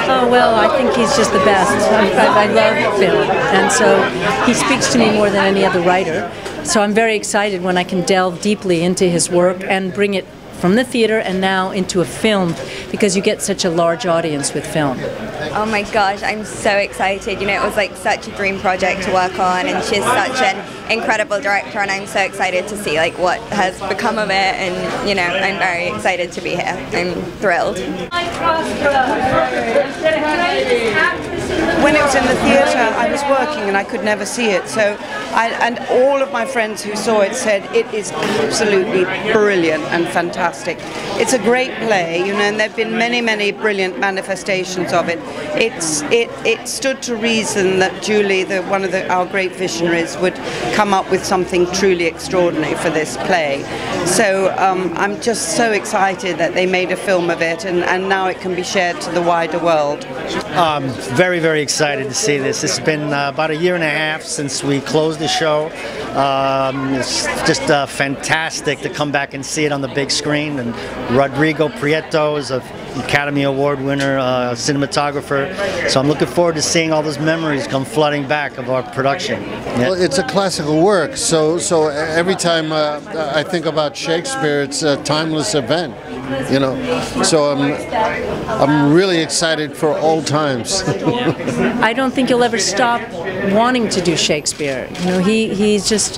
Oh, well, I think he's just the best. I love film, and so he speaks to me more than any other writer. So I'm very excited when I can delve deeply into his work and bring it from the theater and now into a film, because you get such a large audience with film. Oh my gosh, I'm so excited. You know, it was like such a dream project to work on, and she's such an incredible director, and I'm so excited to see like what has become of it, and you know, I'm very excited to be here. I'm thrilled. When it was in the theatre, I was working and I could never see it, so and all of my friends who saw it said it is absolutely brilliant and fantastic. It's a great play, you know, and there have been many brilliant manifestations of it. It stood to reason that Julie, one of our great visionaries, would come up with something truly extraordinary for this play. So I'm just so excited that they made a film of it, and now it can be shared to the wider world. Very excited to see this. It's been about a year and a half since we closed the show. It's just fantastic to come back and see it on the big screen. And Rodrigo Prieto is an Academy Award winner, cinematographer. So I'm looking forward to seeing all those memories come flooding back of our production. Yeah. Well, it's a classical work, so every time I think about Shakespeare, it's a timeless event. You know, so I'm really excited for all times. I don't think you'll ever stop wanting to do Shakespeare. You know, he's just,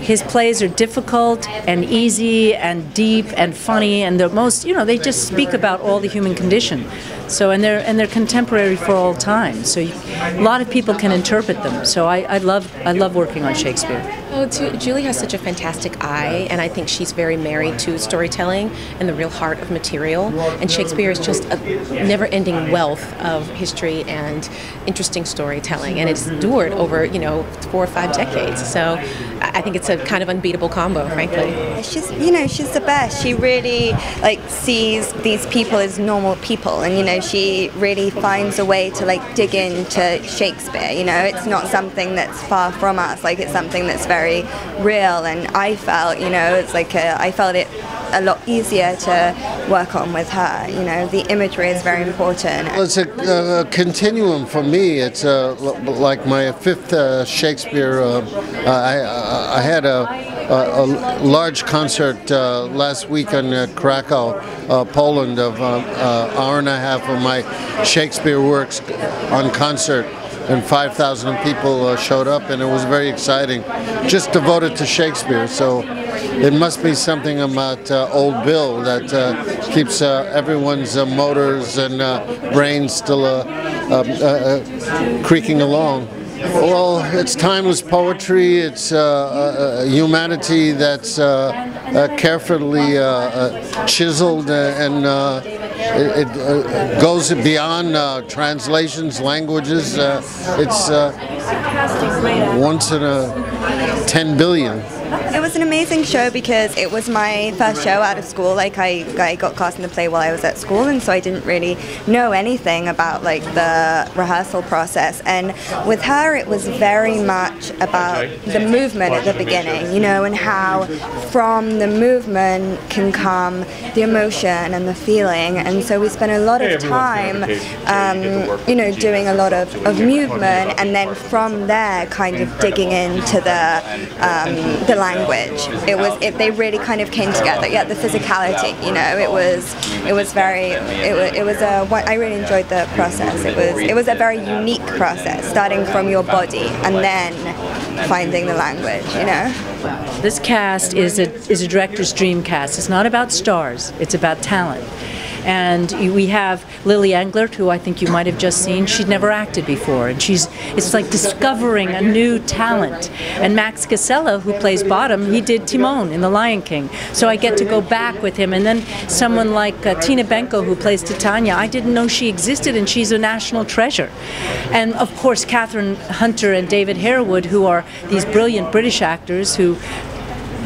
his plays are difficult and easy and deep and funny, and they're most, you know, they just speak about all the human condition. So and they're contemporary for all time. So a lot of people can interpret them. So I love working on Shakespeare. Oh, Julie has such a fantastic eye, and I think she's very married to storytelling and the real heart of material. And Shakespeare is just a never-ending wealth of history and interesting storytelling, and it's endured over 4 or 5 decades. So I think it's a kind of unbeatable combo, frankly. She's the best. She really sees these people as normal people, and she really finds a way to dig into Shakespeare. It's not something that's far from us. It's something that's very real, and I felt, I felt it a lot easier to work on with her. The imagery is very important. Well, it's a continuum for me. It's like my 5th Shakespeare. I had a large concert last week in Krakow, Poland, of an hour and a half of my Shakespeare works on concert. And 5,000 people showed up, and it was very exciting, just devoted to Shakespeare. So it must be something about Old Bill that keeps everyone's motors and brains still creaking along. Well, it's timeless poetry. It's humanity that's carefully chiseled, and it goes beyond translations, languages. It's once in a 10 billion. It was an amazing show because it was my first show out of school. I got cast in the play while I was at school, and so I didn't really know anything about the rehearsal process. And with her, it was very much about the movement at the beginning, and how from the movement can come the emotion and the feeling. And so we spent a lot of time, doing a lot of movement, and then from there, kind of digging into the language. They really kind of came together. Yeah, the physicality. I really enjoyed the process. It was a very unique process, starting from your body and then finding the language. This cast is a director's dream cast. It's not about stars. It's about talent. And we have Lily Englert, who I think you might have just seen. She'd never acted before, and it's like discovering a new talent. And Max Casella, who plays Bottom, he did Timon in The Lion King. So I get to go back with him. And then someone like Tina Benko, who plays Titania, I didn't know she existed, and she's a national treasure. And of course, Catherine Hunter and David Harewood, who are these brilliant British actors who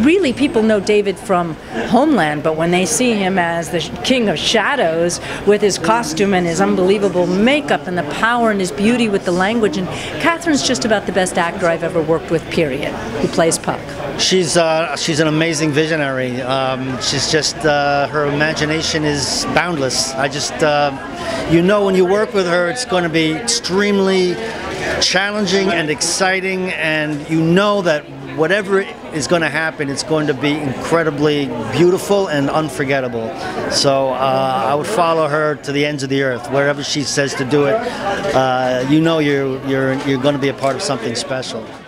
really people know David from Homeland, but when they see him as the King of Shadows with his costume and his unbelievable makeup and the power and his beauty with the language, and Catherine's just about the best actor I've ever worked with, period, who plays Puck. She's an amazing visionary. She's just, her imagination is boundless. I just, you know, when you work with her, it's going to be extremely challenging and exciting, and you know that whatever is going to happen, it's going to be incredibly beautiful and unforgettable. So I would follow her to the ends of the earth. Wherever she says to do it, you know you're going to be a part of something special.